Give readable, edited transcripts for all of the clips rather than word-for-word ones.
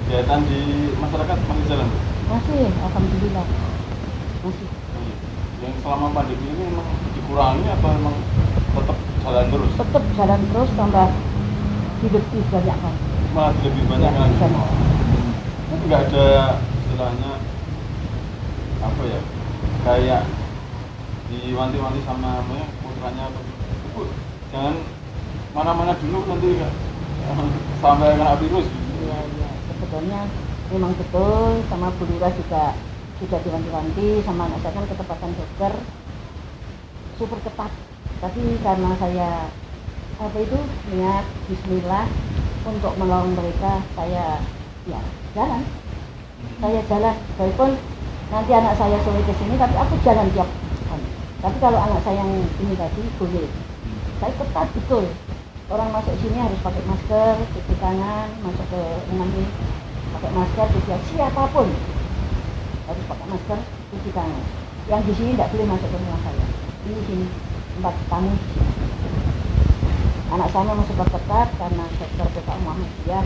kegiatan di masyarakat masih jalan, Bu? Masih, alhamdulillah. Masih. Yang selama pandemi ini memang dikurangi atau memang tetap jalan terus? Tetap jalan terus, tambah lebih banyak kan. Malah lebih banyak Ya, kan? banyak. Itu nggak ada istilahnya apa ya, kayak diwanti-wanti sama putranya atau Bu, jangan mana-mana dulu nanti ya, sampai kena virus. Iya, iya. Sebetulnya memang betul, sama Bu Lurah juga sudah diwanti-wanti sama anak saya kan ketepatan dokter super ketat. Tapi karena saya niat Bismillah untuk menolong mereka, saya ya jalan. Saya jalan, walaupun nanti anak saya suruh ke sini, tapi aku jalan tiap hari. Tapi kalau anak saya yang ini tadi boleh, saya ketat betul. Orang masuk sini harus pakai masker, cuci tangan, masuk ke rumah ini pakai masker, cuci siapapun harus pakai masker, cuci tangan. Yang di sini tidak boleh masuk ke rumah saya. Ini sini tempat tamu di sini. Anak saya masuk ketat karena dokter PKU Muhammadiyah.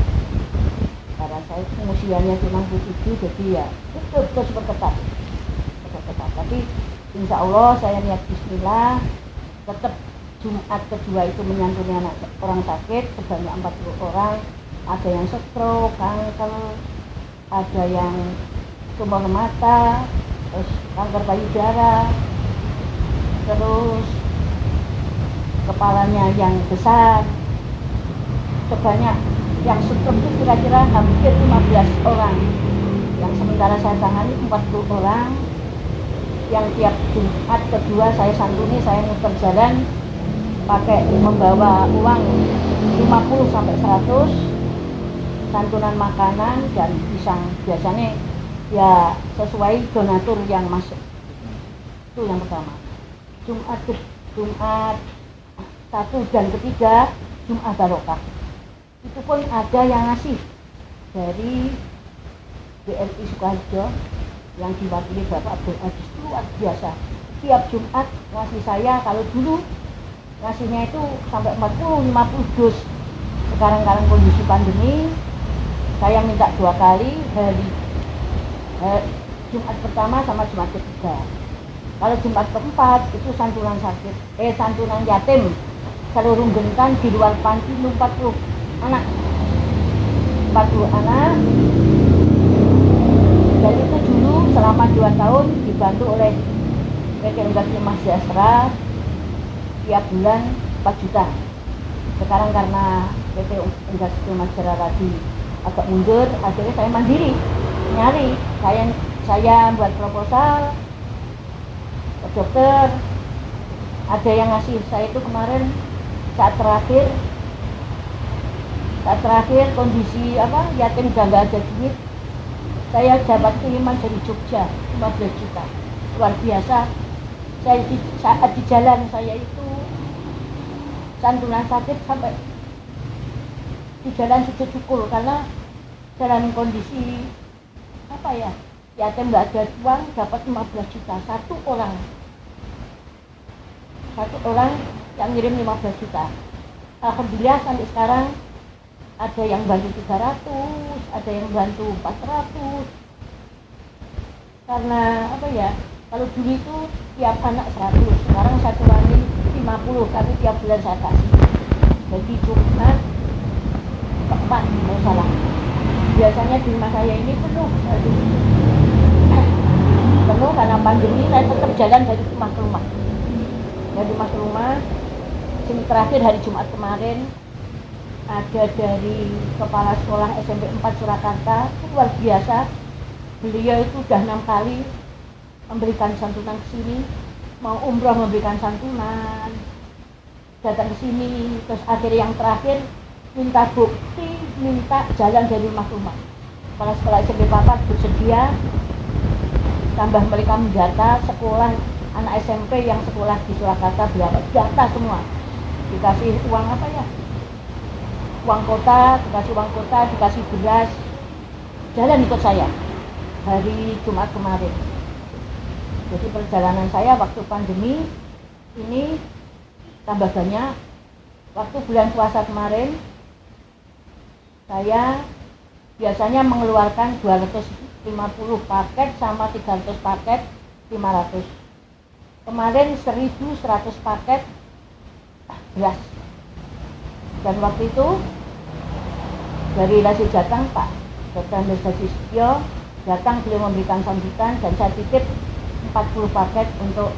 Karena saya usianya cuma 97, jadi ya betul super ketat. Tapi insya Allah saya niat Bismillah, tetap Jumat kedua itu menyantuni anak orang sakit sebanyak 40 orang. Ada yang stroke, kanker, ada yang tumor mata, terus kanker payudara, terus kepalanya yang besar. Sebanyak yang stroke itu kira-kira hampir 15 orang. Yang sementara saya tangani 40 orang. Yang tiap Jumat kedua saya santuni, saya muter jalan pakai membawa uang 50 sampai 100, santunan makanan dan pisang. Biasanya ya sesuai donatur yang masuk. Itu yang pertama. Jumat 1 dan ketiga Jumat Barokah. Itu pun ada yang ngasih dari BRI Sukoharjo yang diwakili Bapak Abdul Aziz, luar biasa. Tiap Jumat ngasih saya, kalau dulu ngasihnya itu sampai 40-50 dus. Sekarang kondisi pandemi, saya minta 2 kali, hari Jumat pertama sama Jumat ketiga. Kalau Jumat keempat itu santunan santunan yatim seluruh gentan di luar panti 40 anak. Dan itu dulu selama 2 tahun dibantu oleh PT Unggas Timah Sejahtera tiap bulan 4 juta. Sekarang karena PT Unggas Timah Sejahtera tadi agak mundur, akhirnya saya mandiri nyari. Saya buat proposal ke dokter, ada yang ngasih saya itu kemarin saat terakhir kondisi yatim udah nggak ada duit, saya dapat kiriman dari Jogja 15 juta, luar biasa. Saat di jalan saya itu santunan sakit sampai di jalan sujud syukur karena dalam kondisi yatim nggak ada uang, dapat 15 juta satu orang yang ngirim 15 juta. Alhamdulillah sampai sekarang ada yang bantu 300, ada yang bantu 400. Karena kalau dulu itu tiap anak 100, sekarang satu lagi 50, tapi tiap bulan saya kasih. Jadi Jumat keempat kalau salah. Biasanya di rumah saya ini penuh karena pandemi. Saya tetap jalan dari rumah ke rumah. Dari rumah ke rumah. Sini terakhir hari Jumat kemarin ada dari kepala sekolah SMP 4 Surakarta, luar biasa. Beliau itu sudah 6 kali memberikan santunan ke sini, mau umroh memberikan santunan, datang ke sini. Terus akhir yang terakhir minta bukti, minta jalan dari rumah ke rumah. Kepala sekolah SMP 4 bersedia, tambah mereka mendata sekolah anak SMP yang sekolah di Surakarta berapa, data semua. Dikasih uang uang kota, dikasih beras, jalan ikut saya hari Jumat kemarin. Jadi perjalanan saya waktu pandemi ini tambah banyak. Waktu bulan puasa kemarin saya biasanya mengeluarkan 250 paket sama 300 paket 500. Kemarin 1100 paket beras. Dan waktu itu dari Lasi Jateng Pak Dr. Andes Hajistyo datang, beliau memberikan sambutan dan saya titip 40 paket untuk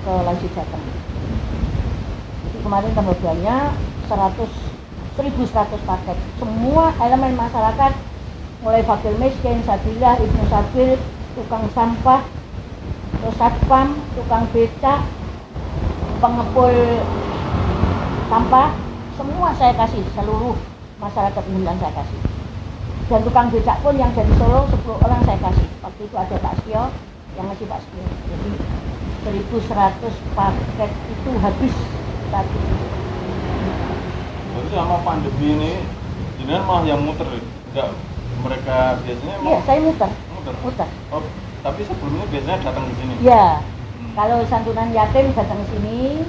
ke Lasi Jateng. Jadi kemarin tanggal 2-nya 1100 paket. Semua elemen masyarakat, mulai fakir miskin, sabilah, ibnu sabil, tukang sampah, terus satpam, tukang becak, pengepul sampah, semua saya kasih, seluruh masyarakat Bintan saya kasih. Dan tukang becak pun yang dari Solo 10 orang saya kasih. Waktu itu ada Pak Setio yang ngasih Pak Setio. Jadi 1100 paket itu habis tadi. Berarti sama pandemi ini jenengan malah yang muter, enggak mereka biasanya Iya, saya muter. muter. Oh, tapi sebelumnya biasanya datang ke sini. Iya. Kalau santunan yatim datang ke sini.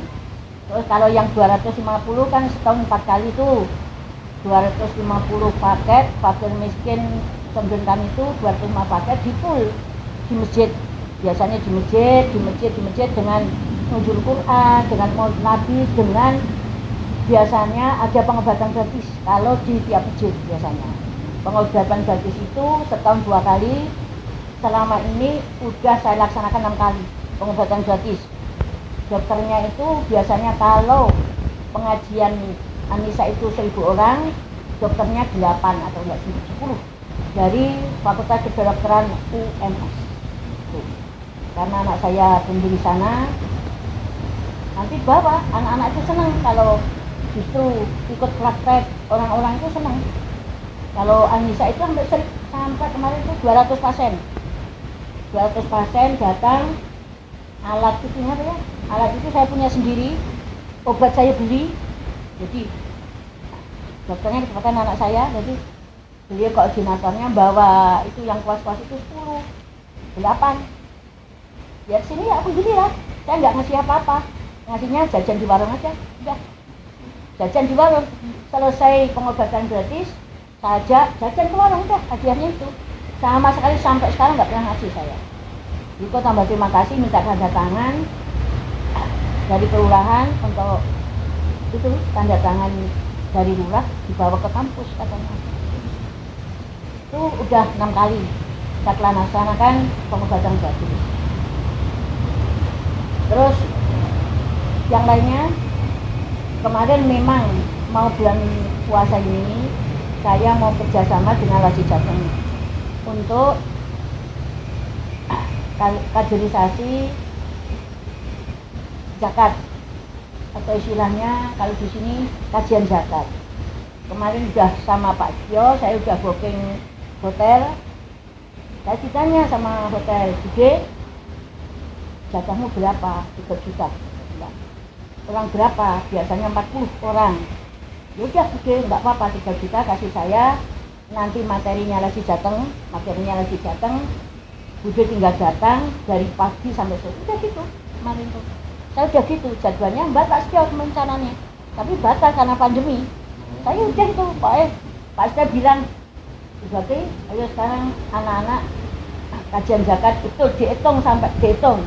Terus kalau yang 250 kan setahun 4 kali tuh. 250 paket, fakir miskin Senggentan itu 205 paket di full di masjid. Biasanya di masjid dengan nuzul Quran, dengan maulid Nabi, dengan biasanya ada pengobatan gratis kalau di tiap masjid biasanya. Pengobatan gratis itu setahun 2 kali. Selama ini udah saya laksanakan 6 kali pengobatan gratis. Dokternya itu biasanya kalau pengajian Anissa itu 1000 orang, dokternya 8 atau enggak 10 dari Fakultas Kedokteran UMS. Karena anak saya tumbuh di sana, nanti bawa anak-anak itu senang kalau justru ikut praktek, orang-orang itu senang. Kalau Anissa itu sampai kemarin itu 200 pasien. 200 pasien datang, alat itu apa ya? Alat itu saya punya sendiri, obat saya beli. Jadi dokternya kesempatan anak saya, jadi beliau koordinatornya bawa itu yang kuas-kuas itu 10, 8. Ya sini ya aku gini lah, saya nggak ngasih apa-apa, ngasihnya jajan di warung aja, udah jajan di warung. Selesai pengobatan gratis, saja jajan ke warung, udah hadiahnya itu. Sama sekali sampai sekarang nggak pernah ngasih saya. Juga tambah terima kasih, minta tanda tangan dari kelurahan untuk itu, tanda tangan dari lurah dibawa ke kampus katanya. Itu udah 6 kali kita telah laksanakan pengobatan gratis. Terus yang lainnya, kemarin memang mau bulan puasa ini saya mau kerjasama dengan Lasi Jateng untuk kaderisasi zakat, atau istilahnya kalau di sini kajian zakat. Kemarin udah sama Pak Dio, saya udah booking hotel. Saya ditanya sama hotel, "Gede, jatahmu berapa?" 3 juta. Orang berapa? Biasanya 40 orang. Ya udah Gede, enggak apa-apa, 3 juta kasih saya. Nanti materinya Lasi Jateng, Bude tinggal datang dari pagi sampai sore. Udah gitu kemarin tuh. Saya udah gitu jadwalnya, Mbak tak setia rencananya, tapi batal karena pandemi. Saya udah itu, Pak Setia bilang, berarti ayo sekarang anak-anak kajian zakat itu dihitung sampai dihitung.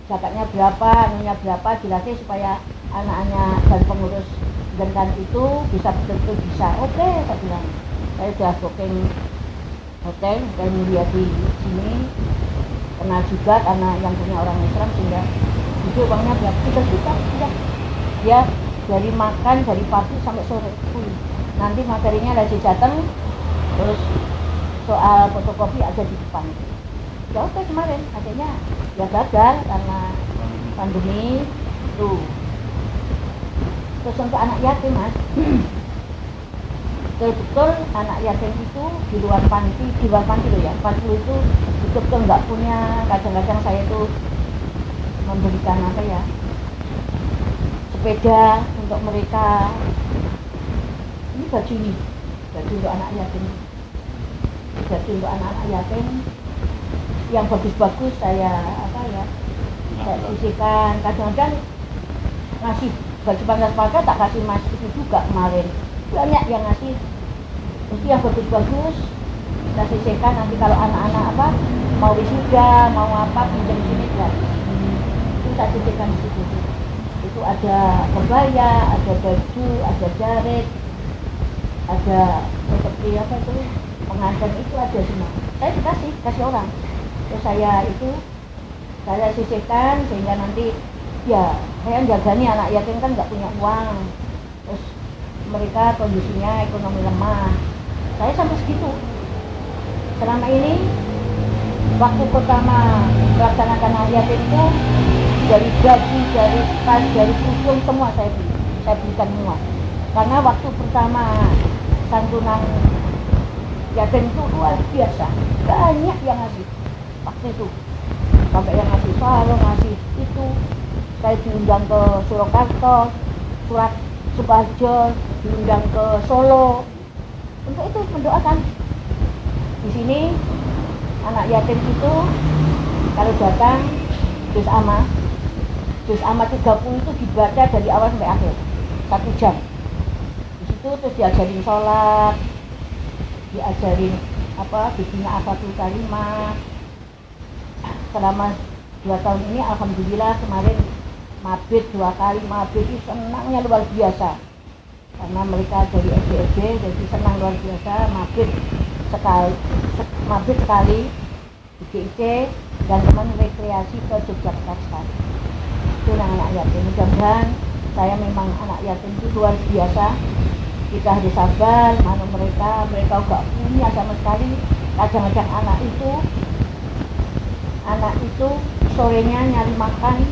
Zakatnya berapa, anunya berapa, dilatih supaya anak-anak dan pengurus Gentan itu bisa betul-betul bisa. Oke, saya bilang. Saya sudah booking hotel mulia di sini. Kenal juga karena yang punya orang Islam sehingga itu uangnya berapa? 3 juta sudah. Ya dari makan dari pagi sampai sore. Nanti materinya Lasi Jateng, terus soal fotokopi ada di depan. Ya oke, kemarin akhirnya ya gagal karena pandemi itu. Terus untuk anak yatim Mas, betul-betul anak yatim itu di luar panti loh ya. Panti itu betul-betul nggak punya. Kadang-kadang saya itu memberikan apa ya, sepeda untuk mereka. Ini baju untuk anak yatim. Baju untuk anak-anak yatim yang bagus-bagus saya saya sisihkan. Kadang-kadang ngasih baju panas pakai tak kasih Mas itu juga kemarin. Banyak yang ngasih mesti yang bagus-bagus kita sisihkan, nanti kalau anak-anak apa mau wisuda mau apa pinjam sini gratis. Itu saya sisihkan di situ. Itu ada kebaya, ada baju, ada jarit, ada seperti apa itu pengantin, itu ada semua. Saya kasih orang. Terus saya sisihkan sehingga nanti ya saya jagani anak yatim kan nggak punya uang, terus mereka kondisinya ekonomi lemah. Saya sampai segitu. Selama ini waktu pertama melaksanakan anak yatim itu dari gaji, dari tas, dari kerudung semua saya belikan semua. Karena waktu pertama santunan yatim itu luar biasa, banyak yang ngasih waktu itu, sampai yang ngasih sarung, ngasih itu. Saya diundang ke Surakarta, Sukoharjo, diundang ke Solo untuk itu mendoakan. Di sini anak yatim itu kalau datang juz amma 30 itu dibaca dari awal sampai akhir 1 jam. Di situ terus diajarin sholat, diajarin bibina afatul kalimah. Selama 2 tahun ini alhamdulillah, kemarin mabit 2 kali, mabit itu senangnya luar biasa karena mereka dari SD jadi senang luar biasa. Mabit sekali di GIC dan teman rekreasi ke Yogyakarta. Itu anak yatim. Mudah-mudahan saya memang anak yatim itu luar biasa. Kita harus sabar, mana mereka enggak punya sama sekali. Kadang-kadang anak itu sorenya nyari makan.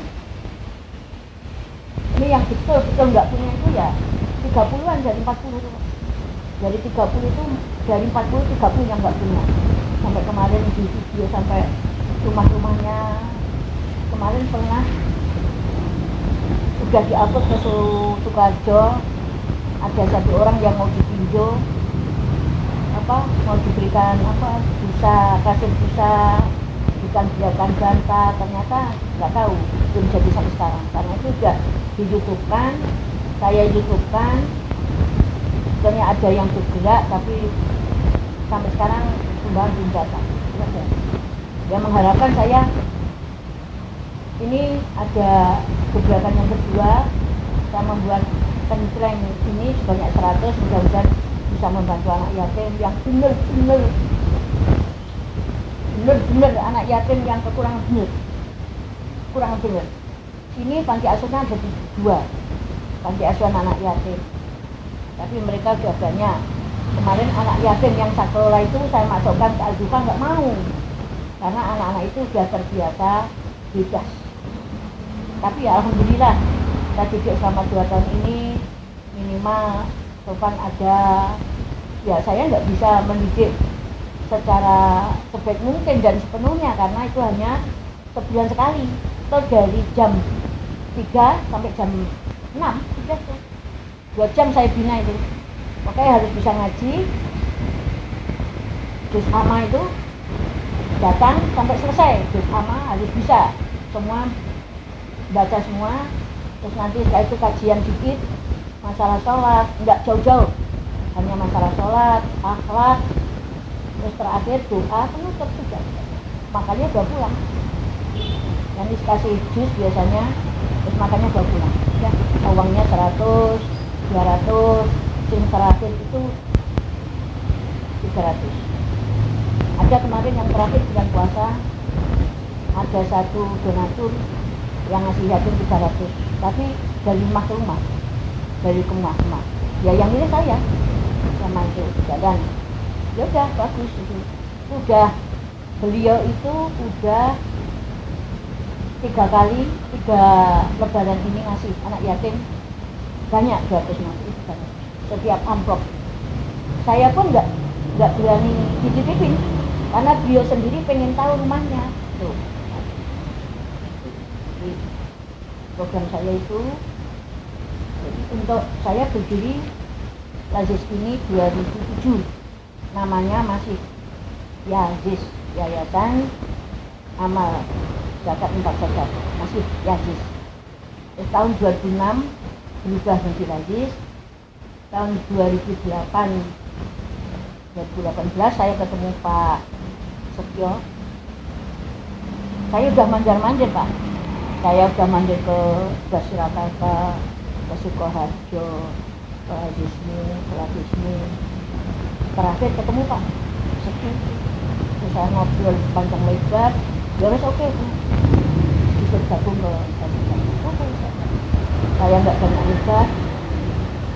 Ini yang betul-betul enggak punya itu ya 30-an dari 40 itu. Dari 30 itu dari 40 30 yang enggak punya. Sampai kemarin di video sampai rumah-rumahnya. Kemarin pernah sudah diupload ke Sukoharjo, ada 1 orang yang mau dipinjau mau diberikan kasih busa bukan biarkan ganta, ternyata nggak tahu, belum jadi sampai sekarang. Karena itu sudah di YouTube-kan, saya YouTube-kan, sebenarnya ada yang bergerak tapi sampai sekarang sumbangan belum datang. Ya mengharapkan saya ini ada kegiatan yang kedua, saya membuat pentreng ini sebanyak 100, mudah-mudahan bisa membantu anak yatim yang benar-benar anak yatim yang kurang benar. Sini panti asuhan ada 2 panti asuhan anak yatim, tapi mereka sudah banyak. Kemarin anak yatim yang saya kelola itu saya masukkan ke Al-Dufa, nggak mau karena anak-anak itu sudah terbiasa bebas. Tapi ya alhamdulillah saya didik selama 2 tahun ini minimal sopan ada. Ya saya nggak bisa mendidik secara sebaik mungkin dan sepenuhnya karena itu hanya sebulan sekali, atau dari jam 3 sampai jam 6 sudah tuh 2 jam saya bina itu. Makanya harus bisa ngaji. Juz amma itu datang sampai selesai, juz amma harus bisa semua, baca semua. Terus nanti setelah itu kajian dikit masalah sholat, enggak jauh-jauh, hanya masalah sholat, akhlak, terus terakhir doa penutup sudah. Makanya udah pulang. Nanti kasih jus biasanya, terus makannya udah pulang. Ya, uangnya 100, 200, yang terakhir itu 300. Ada kemarin yang terakhir bulan puasa, ada 1 donatur yang ngasih yatim 300, tapi dari rumah ke rumah, dari rumah. Ya yang ini saya sama itu jalan. Ya udah bagus itu. Udah beliau itu udah 3 lebaran ini ngasih anak yatim banyak 250 itu banyak. Setiap amplop. Saya pun nggak berani dititipin karena beliau sendiri pengen tahu rumahnya. Tuh. Jadi, program saya itu jadi untuk saya berdiri Lazis ini 2007, namanya masih Yazis, Yayasan Amal Zakat 4 Zakat, masih Yazis. Terus tahun 2006 berubah menjadi Lazis. Tahun 2008 2018 saya ketemu Pak Setio. Saya udah mandir Pak. Saya udah mandir ke Surakarta, ke Sukoharjo, ke Ladisme. Terakhir ketemu Pak Setio. Terus saya ngobrol panjang lebar. Ya wes oke, bergabung ke oke. Saya nggak banyak nikah.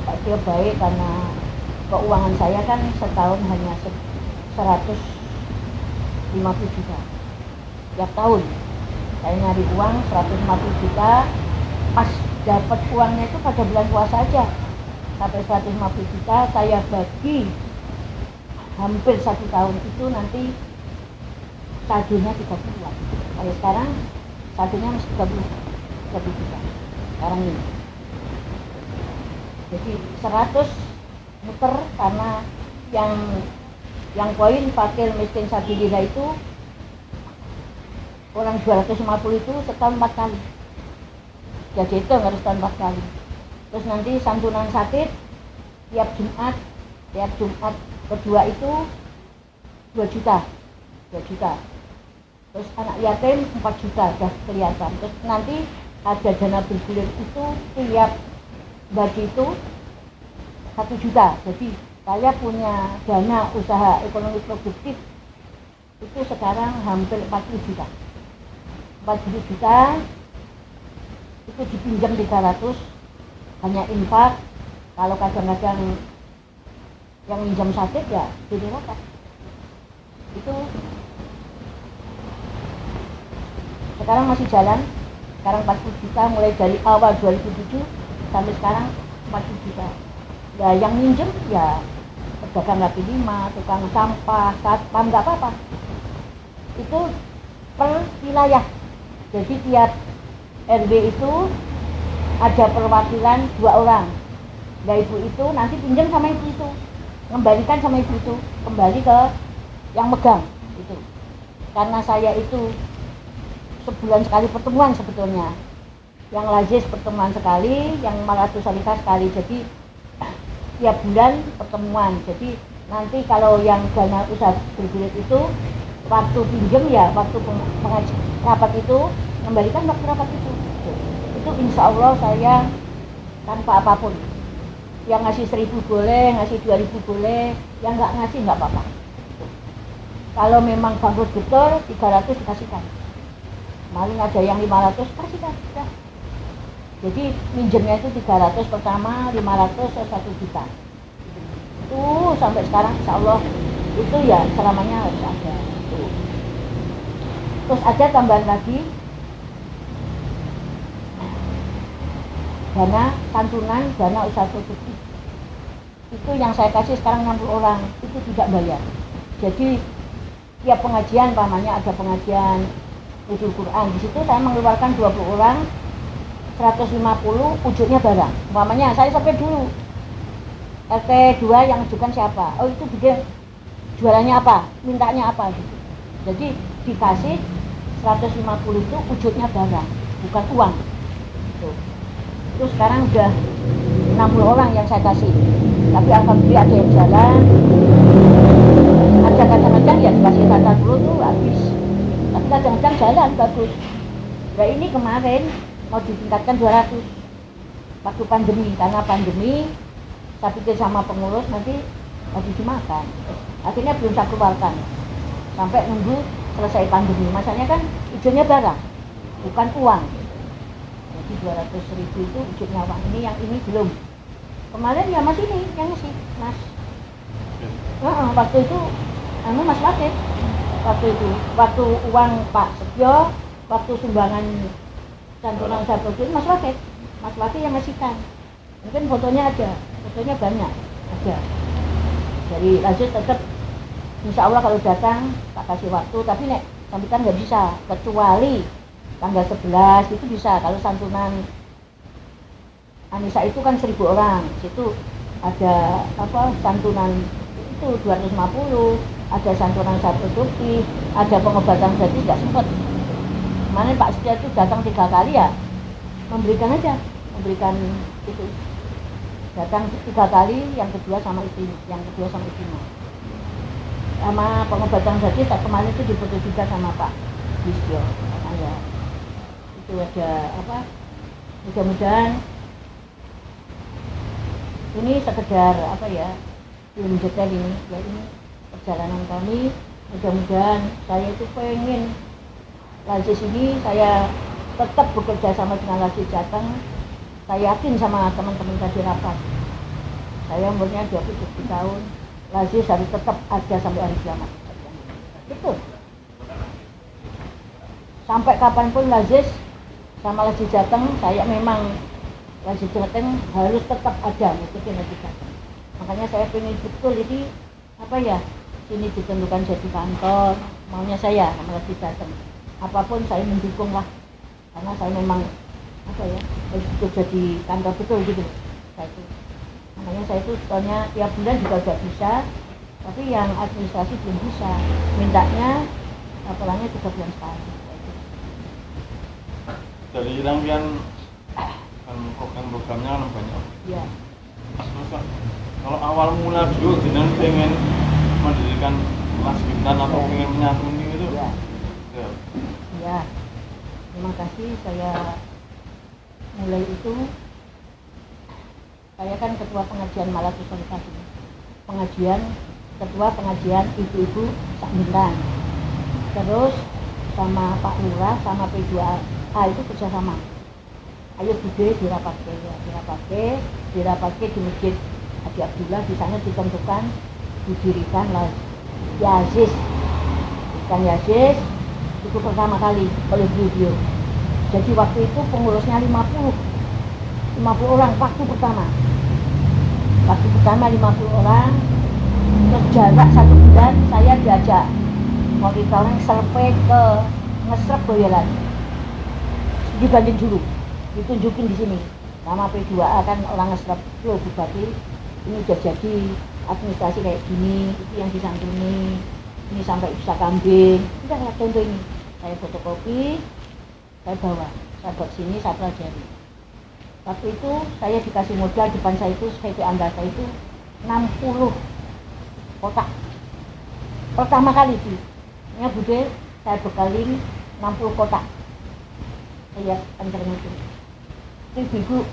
Pak Setio baik karena keuangan saya kan setahun hanya 150 juta tiap tahun. Saya nyari uang 150 juta, pas dapat uangnya itu pada bulan puasa aja. Sampai 150 juta saya bagi hampir 1 tahun itu nanti saldonya 30-an. Kalau sekarang saldonya masih 30 juta sekarang ini. Jadi 100 muter karena yang poin fakir miskin sabilillah itu orang 250 itu setahun 4 kali. Jadi itu harus setahun 4 kali. Terus nanti santunan sakit tiap Jumat kedua itu 2 juta. Terus anak yatim 4 juta sudah kelihatan. Terus nanti ada dana bergulir itu tiap bagi itu 1 juta. Jadi saya punya dana usaha ekonomi produktif itu sekarang hampir 40 juta. 40 juta itu dipinjam 300 hanya infak. Kalau kadang-kadang yang minjam sakit ya jadi rapat. Itu sekarang masih jalan. Sekarang 40 juta mulai dari awal 2007 sampai sekarang 40 juta. Ya yang minjem ya pedagang kaki lima, tukang sampah, satpam, nggak apa-apa. Itu per wilayah. Jadi tiap RW itu ada perwakilan 2 orang. Nah ibu itu nanti pinjam sama ibu itu, mengembalikan sama ibu itu, kembali ke yang megang itu. Karena saya itu sebulan sekali pertemuan sebetulnya. Yang lazis pertemuan sekali, yang Maratus Salika sekali. Jadi tiap bulan pertemuan. Jadi nanti kalau yang dana usaha bergulir itu waktu pinjam ya waktu pengaji rapat itu kembalikan waktu rapat itu insya Allah saya tanpa apapun. Yang ngasih 1.000 boleh, ngasih 2.000 boleh, yang nggak ngasih nggak apa-apa. Kalau memang bangkrut betul 300 dikasihkan, maling ada yang 500 kasihkan sudah. Jadi minjemnya itu 300 pertama, 500 1 juta. Itu sampai sekarang insya Allah itu ya selamanya harus ada. Terus ada tambahan lagi dana santunan, dana usaha produktif. Itu yang saya kasih sekarang 60 orang, itu tidak bayar. Jadi tiap pengajian, pamannya ada pengajian Nuzul Quran, di situ saya mengeluarkan 20 orang 150 ujungnya barang. Umpamanya saya sampai dulu RT 2 yang ajukan siapa? Oh itu dia jualannya apa? Mintanya apa gitu. Jadi dikasih 150 itu ujungnya barang, bukan uang. Tuh. Terus sekarang udah 60 orang yang saya kasih. Tapi alhamdulillah ada yang jalan. Ada kadang-kadang ya dikasih 80 tuh habis. Tapi kadang-kadang jalan bagus. Nah ini kemarin mau ditingkatkan 200 waktu pandemi, karena pandemi saya pikir sama pengurus nanti lagi dimakan, akhirnya belum saya keluarkan sampai nunggu selesai pandemi. Masanya kan ujungnya barang bukan uang, jadi 200.000 itu ujungnya uang. Ini yang ini belum, kemarin ya Mas ini yang ngasih Mas waktu itu Mas Wakil, waktu uang Pak Setio, waktu sumbangan santunan saya produksi Mas Wakil yang ngasihkan. Mungkin fotonya ada, fotonya banyak ada. Jadi lanjut tetap insya Allah kalau datang tak kasih waktu, tapi nek sambutan nggak bisa, kecuali tanggal 11 itu bisa. Kalau santunan Anissa itu kan 1.000 orang, situ ada apa santunan itu 250, ada santunan saya produksi, ada pengobatan gratis nggak sempat. Kemarin Pak Setia itu datang 3 kali ya, memberikan itu, datang 3 kali, yang kedua sama istrinya. sama pengobatan gratis kemarin itu difoto juga sama Pak Bisyo, karena ya itu ada apa, mudah-mudahan ini sekedar apa ya, belum detail ini ya, ini perjalanan kami. Mudah-mudahan saya itu pengen Lazis ini saya tetap bekerja sama dengan Lazis Jateng. Saya yakin sama teman-teman tadi rapat, saya umurnya 27 tahun, Lazis harus tetap ada sampai hari kiamat. Betul. Sampai kapanpun Lazis sama Lazis Jateng, saya memang Lazis Jateng harus tetap ada meskipun Lazis Jateng. Makanya saya pengen betul ini apa ya, sini ditentukan jadi kantor, maunya saya sama Lazis Jateng. Apapun saya mendukung lah, karena saya memang apa ya, harus jadi kantor betul gitu. Saya itu. Makanya saya itu soalnya tiap bulan juga gak bisa, tapi yang administrasi belum bisa, mintanya laporannya 3 bulan sekali. Dari rangkaian kan program-programnya kan banyak. Iya. Terus kalau awal mula dulu jenengan pengen mendirikan kelas Bintan atau pengen menyantuni itu? Iya. Ya. Iya. Terima kasih. Saya mulai itu, saya kan ketua pengajian Malat Sosialisasi, ketua pengajian ibu-ibu sak Bintan. Terus sama Pak Lurah sama P2A itu kerjasama. Ayo bude dirapatke di Masjid Adi Abdullah. Di sana ditentukan didirikan Yazis. Ikan Yazis itu pertama kali oleh beliau. Jadi waktu itu pengurusnya 50 orang waktu pertama 50 orang. Terus jarak 1 bulan saya diajak monitoring survei ke Ngesrep Boyolan, dibanding dulu, ditunjukin di sini nama P2A kan orang Ngesrep, loh Bupati ini udah jadi administrasi kayak gini, itu yang disantuni, ini sampai bisa kambing, udah lihat contoh ini, saya fotokopi, saya bawa, saya buat sini, saya pelajari. Waktu itu saya dikasih modal, depan saya itu PP Andasa itu 60 kotak pertama kali sih, ini bude saya bekalin 60 kotak. Saya anterin itu ibu-ibu,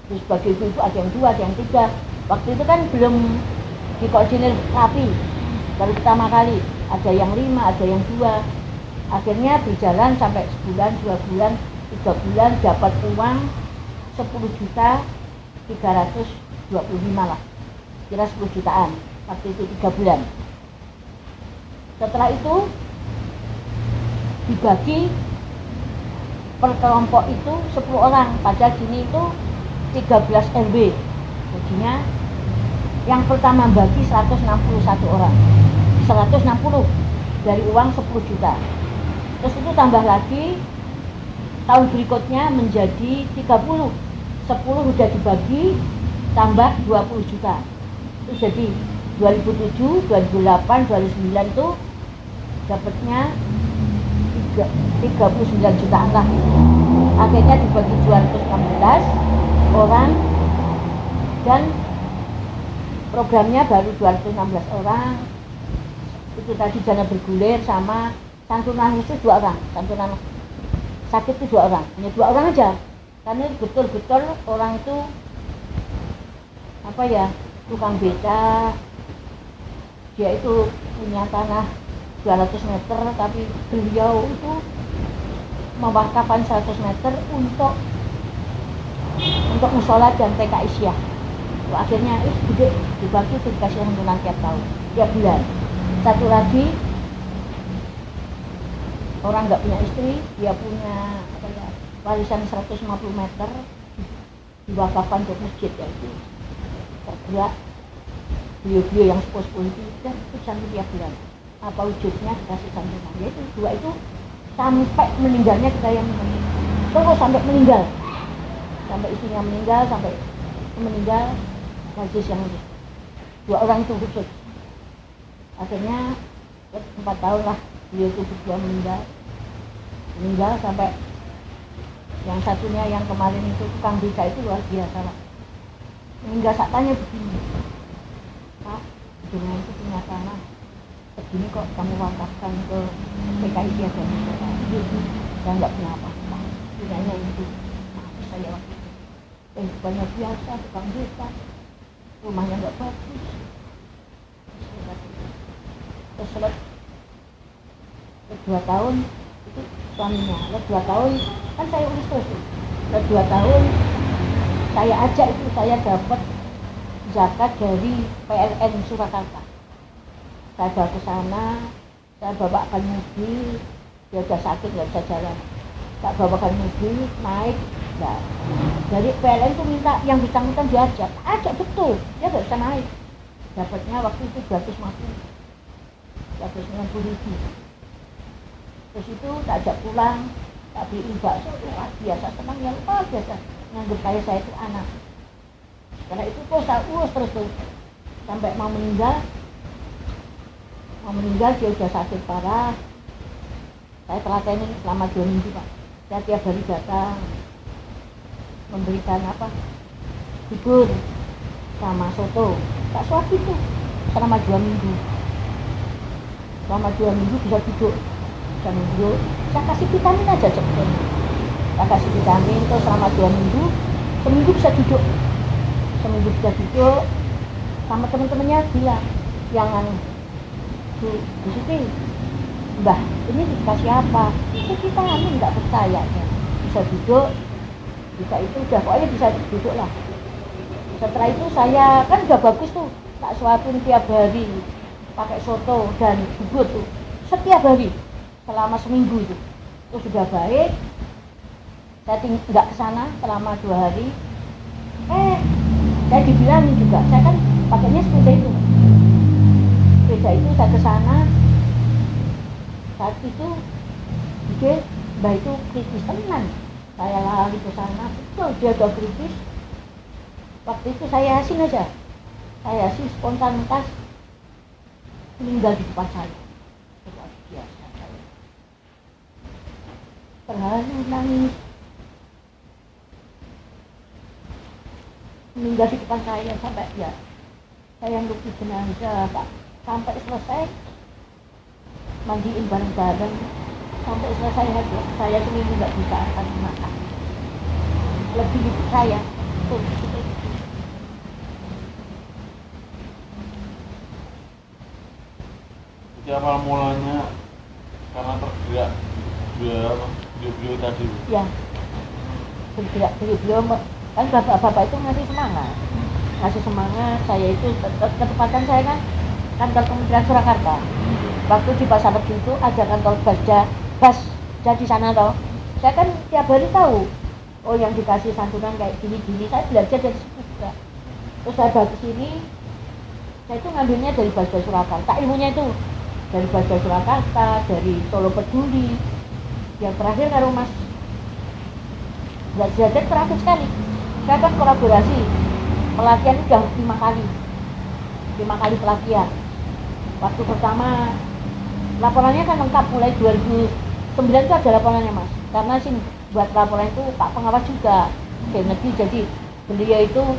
terus sebagai ibu-ibu ada yang 2, ada yang 3. Waktu itu kan belum dikoordinir rapi, baru pertama kali, ada yang 5, ada yang 2. Akhirnya berjalan sampai sebulan, 2 bulan, 3 bulan, dapat uang 10.325 lah, kira 10 jutaan waktu itu 3 bulan. Setelah itu dibagi per kelompok itu 10 orang, padahal gini itu 13 RW. Jadinya yang pertama bagi 161 orang, 160 dari uang 10 juta. Terus itu tambah lagi tahun berikutnya menjadi 30, 10 udah dibagi tambah 20 juta. Itu jadi 2007, 2008, 2009 itu dapatnya 39 jutaan lah. Akhirnya dibagi 216 orang dan programnya baru 216 orang. Itu tadi dana bergulir sama santunan itu 2 orang, santunan sakit itu 2 orang, hanya 2 orang aja. Karena betul-betul orang itu apa ya, tukang beca, dia itu punya tanah 200 meter, tapi beliau itu mewakafkan 100 meter untuk musola dan TK Isyah. Akhirnya gede, dibagi dikasih santunan tiap tahun, tiap bulan. Satu lagi orang nggak punya istri, dia punya apa ya, warisan 150 meter diwakafkan untuk masjid, yaitu tergerak beliau-beliau yang sepuh-sepuh itu, dan itu santunan tiap bulan. Apa wujudnya dikasih santunan, yaitu 2 itu sampai meninggalnya kita yang terus sampai meninggal, sampai istrinya meninggal, sampai meninggal Lazis yang 2 orang itu khusus. Akhirnya 4 tahun lah beliau itu berdua meninggal sampai yang satunya yang kemarin itu tukang beca itu luar biasa lah, meninggal. Sakanya begini, Pak, dengan itu punya tanah begini kok kamu wakafkan ke PKI Piagam Nusantara. Saya nggak punya apa-apa, kiranya itu maaf saya waktu itu kehidupannya biasa, tukang desa, rumahnya nggak bagus. Terus selesai 2 tahun itu suaminya, 2 tahun kan saya urus terus tuh. 2 tahun saya ajak itu, saya dapat zakat dari PLN Surakarta. Saya bawa ke sana, saya bawakan mobil, dia udah sakit nggak bisa jalan. Tak bawakan mobil, naik, nah, dari PLN itu minta yang bersangkutan diajak, ajak betul, dia nggak bisa naik. Dapatnya waktu itu 290 ribu. Terus itu tak ajak pulang, tak beliin bakso, luar biasa, senang yang luar biasa. Nganggep saya itu anak. Karena itu terus saya urus terus tuh, sampai mau meninggal dia udah sakit parah. Saya telateni selama 2 minggu Pak. Saya tiap hari datang memberikan bubur sama soto, tak suap itu selama 2 minggu. Selama 2 minggu bisa duduk, saya kasih vitamin aja cepet. Saya kasih vitamin terus selama 2 minggu, seminggu bisa duduk. Seminggu bisa duduk, sama teman-temannya bilang, yang Bu Siti, Mbah, ini dikasih apa? Itu vitamin, nggak percaya ya. Bisa duduk, bisa itu udah, pokoknya bisa duduk lah. Setelah itu saya, kan udah bagus tuh, tak suapin tiap hari, pakai soto dan bubur tuh, setiap hari, selama seminggu itu. Terus sudah baik, saya nggak kesana selama 2 hari. Saya dibilangin juga, saya kan pakainya sepeda itu. Sepeda itu saya kesana, saat itu dia Mbak itu kritis tenan. Saya lari ke sana, betul dia udah kritis. Waktu itu saya yasin aja, saya yasin spontanitas meninggal di depan saya. Luar biasa saya. Terharu nangis. Meninggal di depan saya sampai ya saya yang luki jenazah Pak, sampai selesai mandiin bareng-bareng, sampai selesai saya seminggu nggak bisa akan makan. Lebih itu saya tuh. Jadi awal mulanya karena tergerak beliau tadi. Ya, bergerak beliau kan bapak-bapak itu ngasih semangat. Saya itu ketepatan saya kan kantor Kementerian Surakarta. Waktu di Pasar Rebo itu ada kantor bas jadi sana toh. Saya kan tiap hari tahu, oh yang dikasih santunan kayak gini-gini, saya belajar dari situ juga. Terus saya bawa ke sini, saya itu ngambilnya dari bas Surakarta, ilmunya itu dari bas Surakarta, dari Solo Peduli. Yang terakhir kalau Mas Derajat terakhir sekali, saya kan kolaborasi, pelatihan udah 5 kali pelatihan. Waktu pertama laporannya kan lengkap, mulai 2009 itu ada laporannya Mas, karena sih buat laporan itu Pak Pengawas juga dari negeri, jadi beliau itu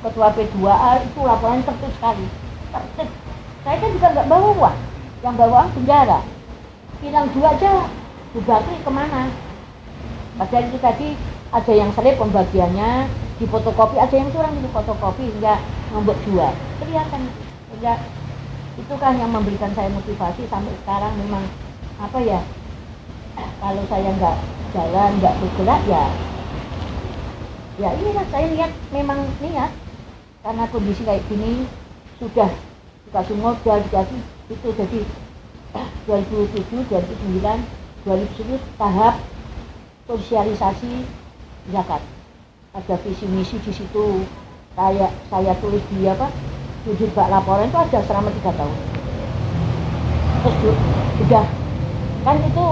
ketua P2A, itu laporannya tertib sekali, tertib. Saya kan juga nggak bawa uang, yang bawa uang penjara, hilang 2 aja Bupati kemana. Padahal itu tadi ada yang selip pembagiannya, di fotokopi, ada yang curang di fotokopi hingga membuat 2, kelihatan itu. Sehingga itu kan yang memberikan saya motivasi sampai sekarang. Memang kalau saya nggak jalan, nggak bergerak ya inilah saya lihat, memang niat karena kondisi kayak gini sudah dikasih modal, dikasih itu. Jadi 2007, 2009, 2010 tahap sosialisasi zakat, ada visi misi di situ. Saya tulis di judul bak laporan itu ada selama 3 tahun. Terus udah kan itu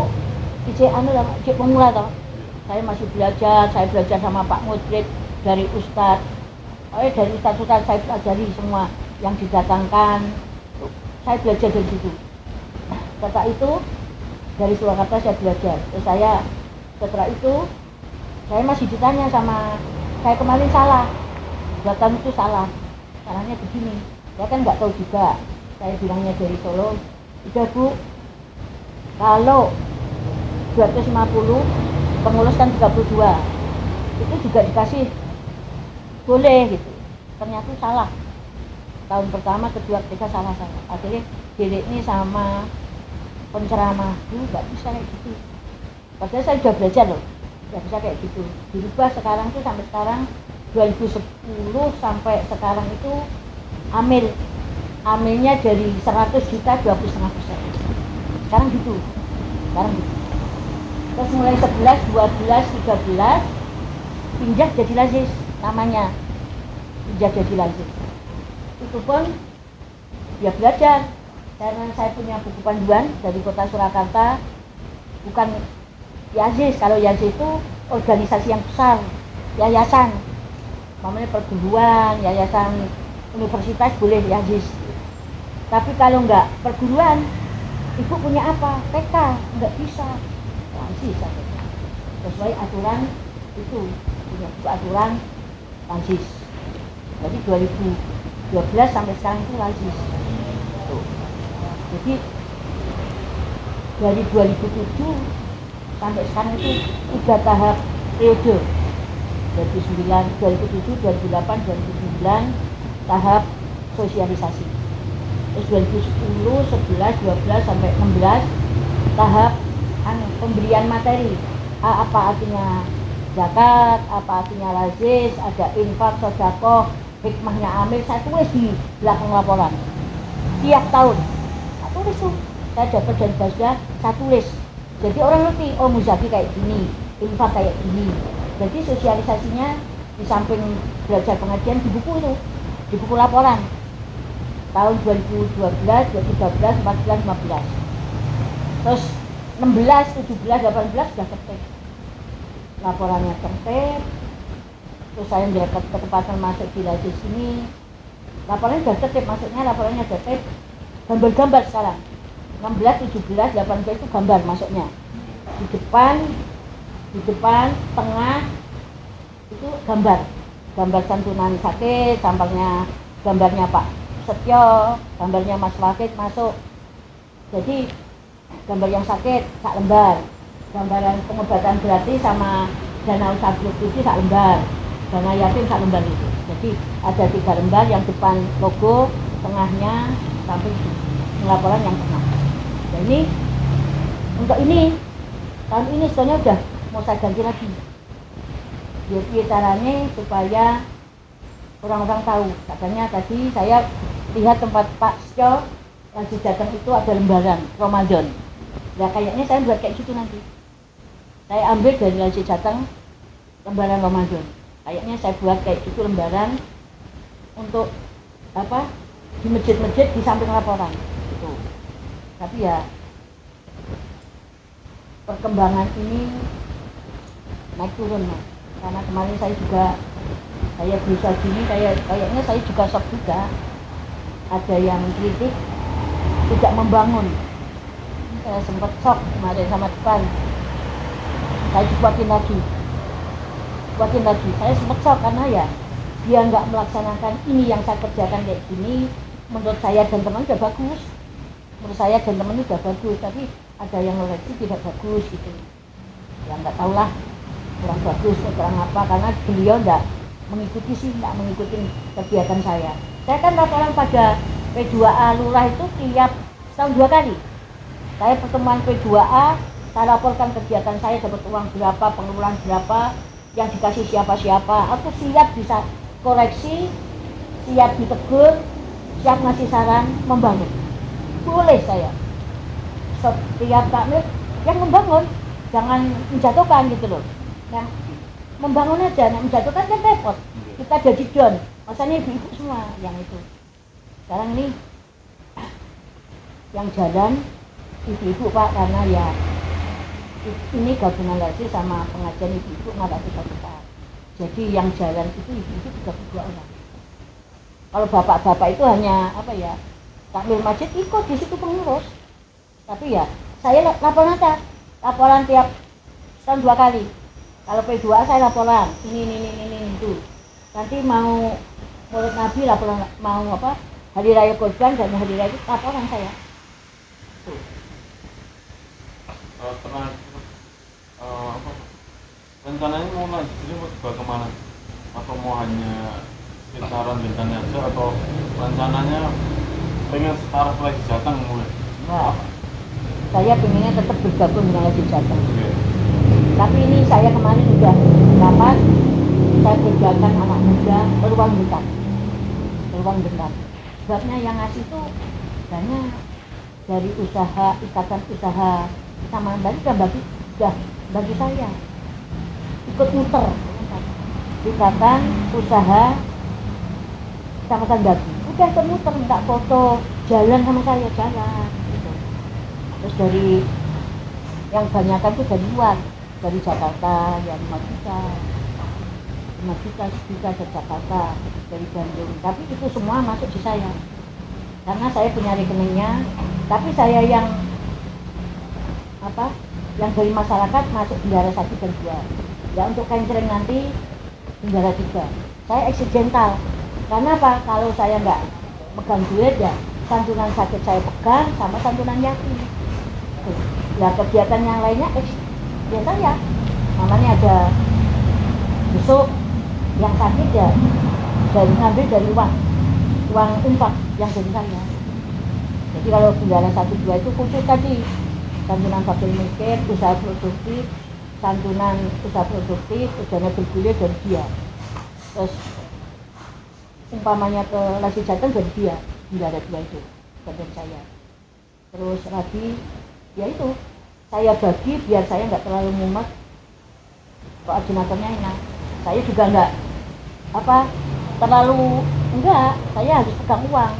cek pemula toh. Saya masih belajar, saya belajar sama Pak Mudrid dari Ustadz. Dari Ustadz saya pelajari semua yang didatangkan. Saya belajar dari situ. Setelah itu dari Surakarta saya belajar. Terus setelah itu saya masih ditanya sama saya kemarin salah, buatan itu salah, salahnya begini. Saya kan nggak tahu juga. Saya bilangnya dari Solo, Udah Bu, kalau 250 pengurus kan 32, itu juga dikasih boleh gitu. Ternyata salah, tahun pertama, kedua, ketiga salah. Akhirnya diri ini sama penceramah dulu nggak bisa kayak gitu, padahal saya udah belajar loh, nggak bisa kayak gitu. Dirubah sekarang tuh, sampai sekarang 2010 sampai sekarang itu amilnya dari 100 juta 20,5%. Sekarang gitu. Terus mulai 11, 12, 13 pinjak jadi lazis, namanya pinjak jadi lazis. Itu pun ya belajar, karena saya punya buku panduan dari Kota Surakarta, bukan Yazis. Kalau Yazis itu organisasi yang besar, yayasan, namanya perguruan, yayasan, universitas boleh Yazis. Tapi kalau enggak perguruan, ibu punya apa? TK, enggak bisa. Yazis sesuai aturan itu, punya buku aturan Yazis. Jadi 2012 sampai sekarang itu Yazis. Jadi dari 2007 sampai sekarang itu 3 tahap periode, 2007, 2008, 2009 tahap sosialisasi. Terus 2010, 11, 12 sampai 16 tahap pemberian materi. Apa artinya zakat, apa artinya lazis, ada infak, sedekah, hikmahnya amil, saya tulis di belakang laporan tiap tahun. Tulis tuh, saya dapat dari Basda, saya tulis. Jadi orang ngerti, oh muzaki kayak gini, infak kayak gini. Jadi sosialisasinya di samping belajar pengajian di buku itu, di buku laporan tahun 2012, 2013, 14, 15. Terus 16, 17, 18 sudah tertib, laporannya tertib. Terus saya mendapat kesempatan masuk di Lazis ini, laporannya sudah tertib, maksudnya laporannya tertib. Gambar-gambar sekarang 16, 17, 18 itu gambar masuknya. Di depan, tengah itu gambar santunan sakit, gambarnya Pak Setio, gambarnya Mas Wakid masuk. Jadi gambar yang sakit sak lembar, gambaran pengobatan gratis sama dana usaha itu sak lembar, dana yatim sak lembar itu. Jadi ada 3 lembar, yang depan logo, tengahnya sampai laporan yang tengah. Nah ini, untuk ini tahun ini sebenarnya udah mau saya ganti lagi. Jadi caranya supaya orang-orang tahu. Katanya tadi saya lihat tempat Pak Sco lagi datang itu ada lembaran Ramadan. Ya kayaknya saya buat kayak gitu nanti. Saya ambil dari lagi datang lembaran Ramadan. Kayaknya saya buat kayak gitu lembaran untuk apa? Di masjid-masjid di samping laporan gitu. Tapi ya perkembangan ini naik turun, Mas. Karena kemarin saya berusaha gini, kayaknya saya juga shock juga. Ada yang kritik tidak membangun. Saya sempat shock kemarin sama depan. Saya buatin lagi. Saya sempat shock karena ya dia nggak melaksanakan ini yang saya kerjakan kayak gini. Menurut saya dan teman udah bagus. Tapi ada yang koreksi tidak bagus gitu. Ya nggak tahulah kurang bagus kurang apa, karena beliau nggak mengikuti kegiatan saya. Saya kan laporan pada P2A Lurah itu tiap tahun 2 kali. Saya pertemuan P2A, saya laporkan kegiatan saya, dapat uang berapa, pengeluaran berapa, yang dikasih siapa-siapa. Aku siap bisa koreksi, siap ditegur, siap ngasih saran, membangun. Boleh saya. Setiap takmir yang membangun, jangan menjatuhkan gitu loh. Nah, membangun aja, nah menjatuhkan kan repot. Kita jadi don, masanya ibu-ibu semua yang itu. Sekarang ini yang jalan ibu-ibu Pak, karena ya ini gabungan lagi sama pengajian ibu-ibu nggak kita. Jadi yang jalan itu ibu-ibu 32 orang. Kalau bapak-bapak itu hanya apa ya, takmir masjid ikut di situ pengurus. Tapi ya saya laporan tiap tahun 2 kali. Kalau P2A saya laporan ini itu. Nanti mau Maulid Nabi laporan, mau apa hari raya Kurban dan hari raya itu laporan saya. Tuh. Pernah apa, rencananya mau lanjut ini mau dibawa kemana? Atau mau hanya sekitaran Bintan aja, atau rencananya pengen setara lagi Jateng mulai? Nah, saya pengennya tetap bergabung dengan Lesi Jateng. Oke. Tapi ini saya kemarin udah dapat, saya kerjakan anak muda peluang bentar. Sebabnya yang ngasih itu banyak dari usaha, ikatan usaha sama bagi bagi saya ikut muter ikatan usaha sama bagi udah ikut muter, minta foto jalan sama saya jalan gitu. Terus dari yang banyakan tuh dari luar, dari Jakarta ya 5 juta dari Jakarta, dari Bandung, tapi itu semua masuk di saya karena saya punya rekeningnya. Tapi saya yang dari masyarakat masuk bendara 1 dan 2 ya, untuk canceling nanti bendara 3 saya eksidental. Karena apa? Kalau saya nggak pegang duit ya santunan sakit saya pegang sama santunan yatim. Ya kegiatan yang lainnya eksidental ya, namanya ada besok yang sakit ya dari ngambil dari uang infak yang dari saya. Jadi kalau bendara 1-2 itu khusus tadi santunan fakir miskin, usaha produktif, santunan usaha produktif, dana bergulir dari dia. Terus umpamanya ke Lesi Jateng dari dia, bendara 2 itu dari saya. Terus lagi ya itu saya bagi biar saya nggak terlalu mumet, koordinatornya enak. Saya juga nggak terlalu saya harus pegang uang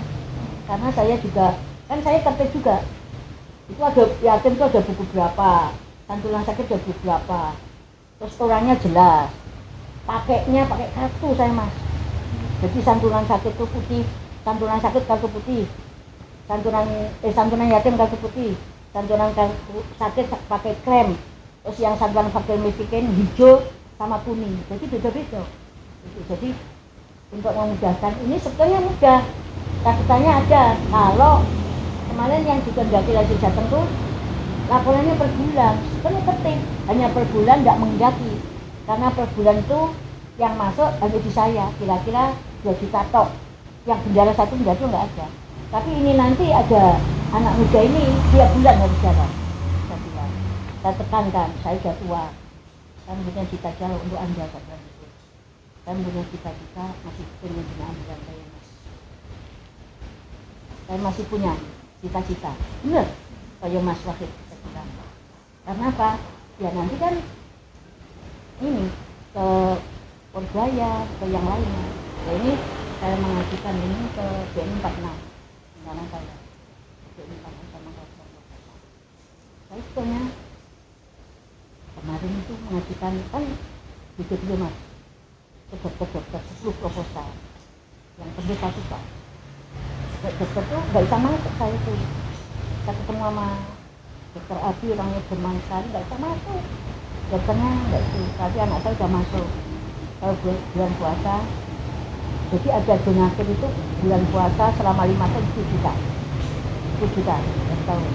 karena saya juga kan saya tertib juga. Itu ada yatim itu ada buku berapa, santunan sakit ada buku berapa, terus orangnya jelas, pakai kartu saya mas. Jadi santunan sakit itu putih, santunan sakit kartu putih, santunan yatim kartu putih, santunan sakit pakai krem, terus yang santunan fakir miskin hijau sama kuning, jadi beda-beda. Jadi untuk memudahkan ini sebetulnya mudah, catatan ada. Kalau kemarin yang dikehendaki Lesi Jateng tuh laporannya per bulan, sebenarnya penting, hanya per bulan tidak mengendaki karena per bulan itu yang masuk hanya di saya kira-kira 2 juta tok, yang bendara 1 bendara 2 nggak ada. Tapi ini nanti ada anak muda ini tiap bulan harus jalan. Saya tekankan, saya sudah tua, saya punya cita-cita untuk Anda saja. Saya punya cita-cita masih pengen dengan saya mas. Saya masih punya cita-cita, bener, kayak Mas Wahid. Karena apa? Ya nanti kan ini ke Purbaya, ke yang lainnya. Ya ini saya mengajukan ini ke BNI 46, karena saya BNI 46 sama kawan-kawan. Saya sebetulnya kemarin itu mengajukan kan gitu dulu mas, ke dokter 10 proposal, yang tembus 1 Pak. Dokter tuh nggak bisa masuk saya tuh. Saya ketemu sama dokter Abi, orangnya Jerman sekali, nggak bisa masuk. Dokternya nggak itu, tapi anak saya udah masuk. Kalau bulan puasa, jadi ada donatur itu bulan puasa selama 5 tahun 10 juta. 10 juta, tahun.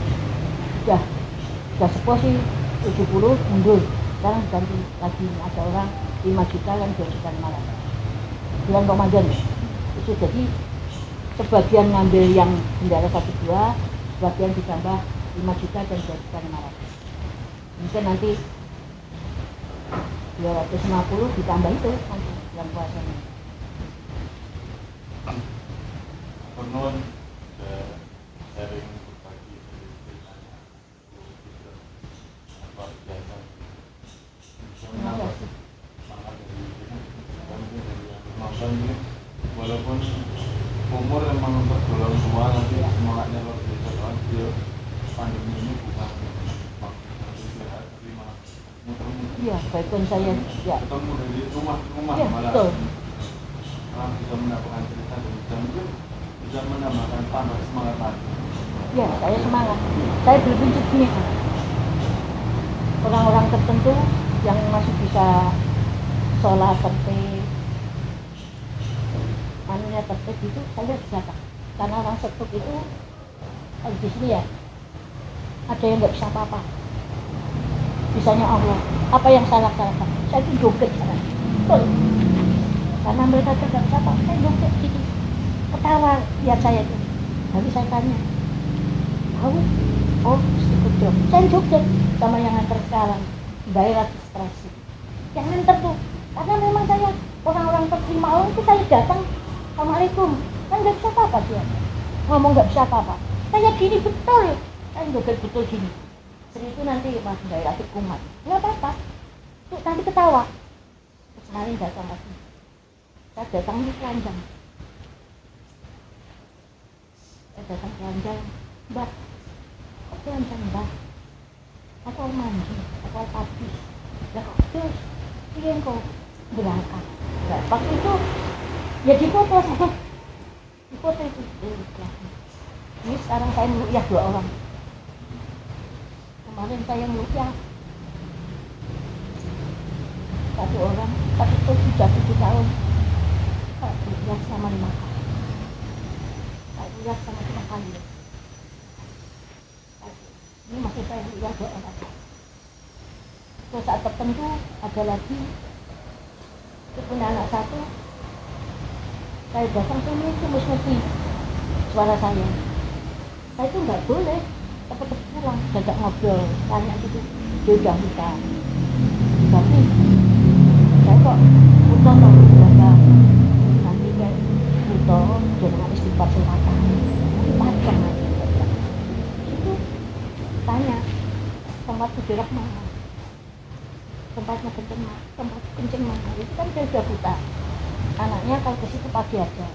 Sudah sepuh sih 70 mundur. Sekarang ganti lagi ada orang 5 juta yang 2 juta 500. Bulan Ramadan itu jadi sebagian ngambil yang bendara 1-2, sebagian ditambah 5 juta dan 2 juta 500. Mungkin nanti 250 ditambah itu nanti bulan puasanya. Penuh sharing berbagi ceritanya apa biasa semangat dari nonton ini, walaupun umur memang tergolong tua, nanti semangatnya luar biasa. Soal dia pandemi ini bukan istirahat, tapi malah muter-muter. Iya, baikkan saya ya. Ketemu dari rumah Ya, malah betul. Bisa mendapatkan cerita dan mungkin bisa menambahkan tambah semangat lagi. Ya, saya semangat. Saya berpikir gini, orang-orang tertentu yang masih bisa sholat tertib, manunya tertib itu saya bisa tak. Karena orang tertib itu di sini ya ada yang nggak bisa apa-apa. Bisanya Allah, apa yang saya laksanakan? Saya itu joget sekarang. Betul. Karena mereka tidak bisa apa, saya joget gitu. Ketawa lihat saya itu. Lalu saya tanya, tahu? Oh, ikut joget. Saya joget sama yang nganter sekarang, daerah distresi. Yang nganter tuh, karena memang saya orang-orang terima Allah itu saya datang, Assalamualaikum, kan nggak bisa apa-apa dia. Ngomong nggak bisa apa-apa. Saya gini betul, saya joget betul gini. Setelah itu nanti mas daerah kumat, nggak apa-apa. Tuh nanti ketawa. Terus kemarin datang lagi. Saya datang di keranjang. Saya datang keranjang, Mbak. Kok keranjang Mbak? Aku mandi, aku habis. Lah terus, iya kok berangkat. Nah, waktu itu ya dipoto sama dipoto itu. Ini sekarang saya ngeluyah 2 orang. Kemarin saya ngeluyah 1 orang, tapi itu sudah 7 tahun. Saya ngeluyah sama 5 kali. Saya ngeluyah sama 5 kali. Ini masih saya ngeluyah 2 orang. Terus saat tertentu ada lagi, itu punya anak 1. Saya datang sini itu mesti suara saya itu nggak boleh tetap pulang, jajak ngobrol, tanya gitu, dia udah nikah. Tapi saya kok butuh atau berapa nanti kayak butuh jangan istighfar semata panjang aja itu tanya tempat bergerak mana, tempatnya kenceng mana, itu kan saya udah buta. Anaknya kalau ke situ pagi aja,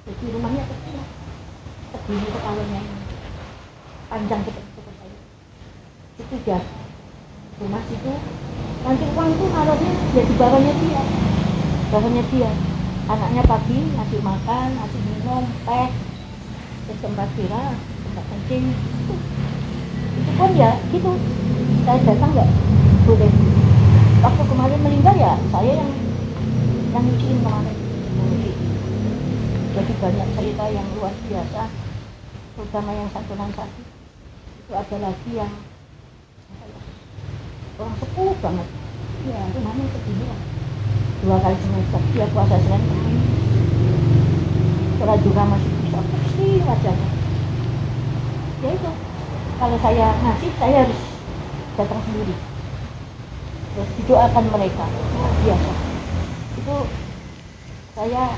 jadi rumahnya kecil, segini kepalanya ini panjang seperti saya. Itu dia rumah situ, nanti uang tuh naruhnya ya di bawahnya dia. Anaknya pagi ngasih makan, ngasih minum, teh, terus tempat viral, tempat kencing. Itu pun ya gitu. Saya datang nggak boleh. Waktu kemarin meninggal ya saya yang nyuciin kemarin. Jadi banyak cerita yang luar biasa, terutama yang santunan sakit. Itu ada lagi yang orang sepuh banget, ya rumahnya segini lah, 2 kali semester dia puasa Senin Kamis. Setelah juga masih bisa bersih wajahnya. Ya itu, kalau saya ngasih saya harus datang sendiri, terus didoakan mereka, luar biasa. Itu saya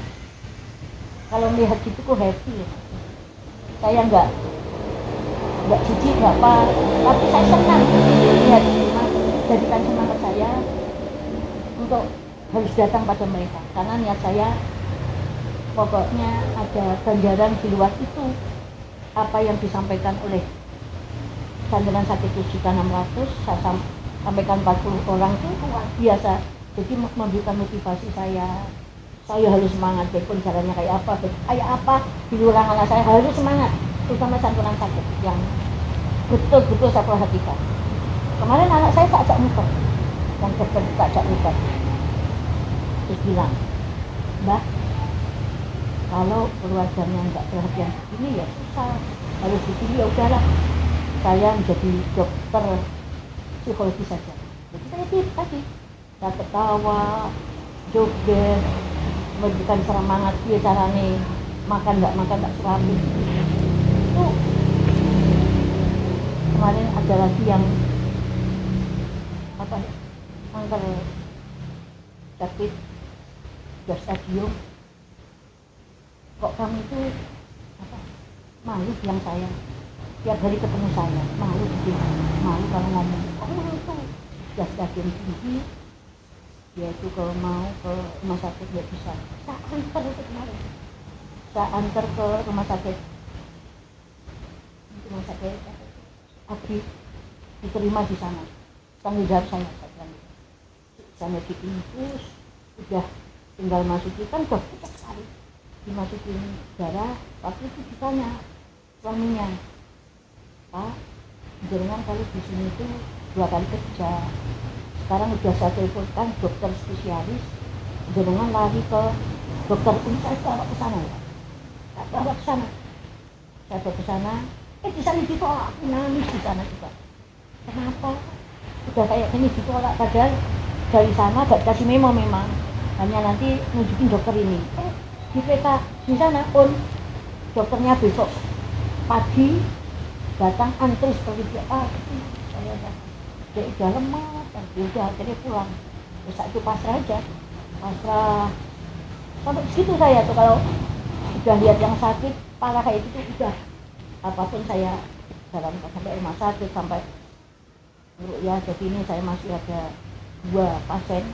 kalau melihat gitu kok happy ya. Saya nggak jijik nggak apa, tapi saya senang lihat jadikan semangat saya untuk harus datang pada mereka, karena niat saya pokoknya ada ganjaran di luar itu. Apa yang disampaikan oleh santunan sakit 7.600 saya sampaikan 40 orang itu luar biasa. Jadi memberikan motivasi saya harus semangat, walaupun caranya kayak apa di luar anak saya harus semangat, terutama santunan sakit yang betul-betul saya perhatikan. Kemarin anak saya tak ajak muter, yang dokter tak ajak muter, terus bilang, Mbak, kalau keluarganya nggak perhatian begini ya susah, harus begini ya udahlah, saya menjadi dokter psikologi saja. Jadi saya tadi saya ketawa, joget, memberikan semangat dia caranya makan nggak suapin. Itu kemarin ada lagi yang kanker sakit sudah stadium. Kok kamu itu malu bilang saya, tiap hari ketemu saya malu kalau ngomong. Kamu itu sudah stadium tinggi, dia itu kalau mau ke rumah sakit nggak bisa. Saya antar itu kemarin, saya antar ke rumah sakit Abi, diterima di sana. Tanggung jawab saya bilang, sana diinfus, udah tinggal masukin, kan udah pucat sekali, dimasukin darah. Waktu itu ditanya suaminya, Pak, jangan kalau di sini itu 2 kali kerja. Sekarang udah saya teleponkan dokter spesialis, jangan lari ke dokter pun, saya bawa ke sana ya. Saya bawa ke sana, Di sana ditolak, aku nangis di sana juga. Kenapa? Udah kayak gini ditolak, padahal dari sana gak dikasih memo memang, hanya nanti nunjukin dokter ini. Di peta di sana pun dokternya besok pagi datang antri seperti dia. Saya dia udah lemah dan dia udah akhirnya pulang. Terus itu pasrah aja, pasrah. Sampai segitu saya tuh kalau udah lihat yang sakit parah kayak gitu udah apapun saya dalam sampai rumah sakit sampai ya jadi ini saya masih ada 2 pasien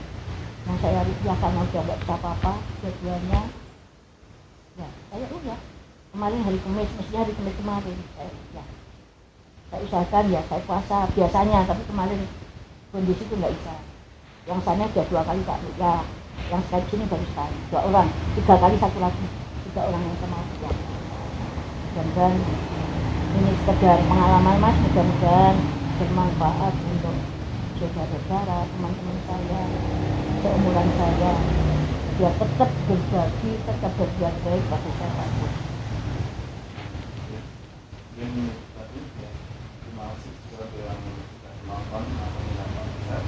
yang saya rupiahkan udah nggak bisa apa-apa dua-duanya ya saya udah kemarin hari Kamis mestinya hari Kamis kemarin saya usahakan ya saya puasa biasanya tapi kemarin kondisi itu nggak bisa yang sana udah 2 kali Pak ya yang saya sini baru sekali 2 orang 3 kali satu lagi 3 orang yang sama ya dan ini sekedar pengalaman Mas mudah-mudahan bermanfaat untuk saudara-saudara teman-teman saya seumuran saya biar tetap berbagi tetap berbuat baik pada siapapun. Ini tadi ya, terima kasih kepada yang sudah menonton atau menyampaikan.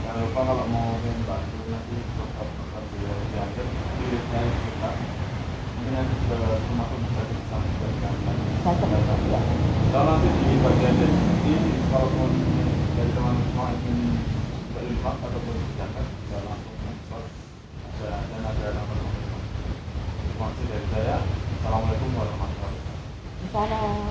Jangan lupa kalau mau membantu nanti program di akhir di channel kita mungkin nanti juga termasuk bisa disampaikan ya. Kalau nanti di bagian deskripsi walaupun dari teman-teman ingin berinfak ataupun berzakat bisa langsung mensos ada nomor informasi dari saya. Assalamualaikum warahmatullahi wabarakatuh. Salam.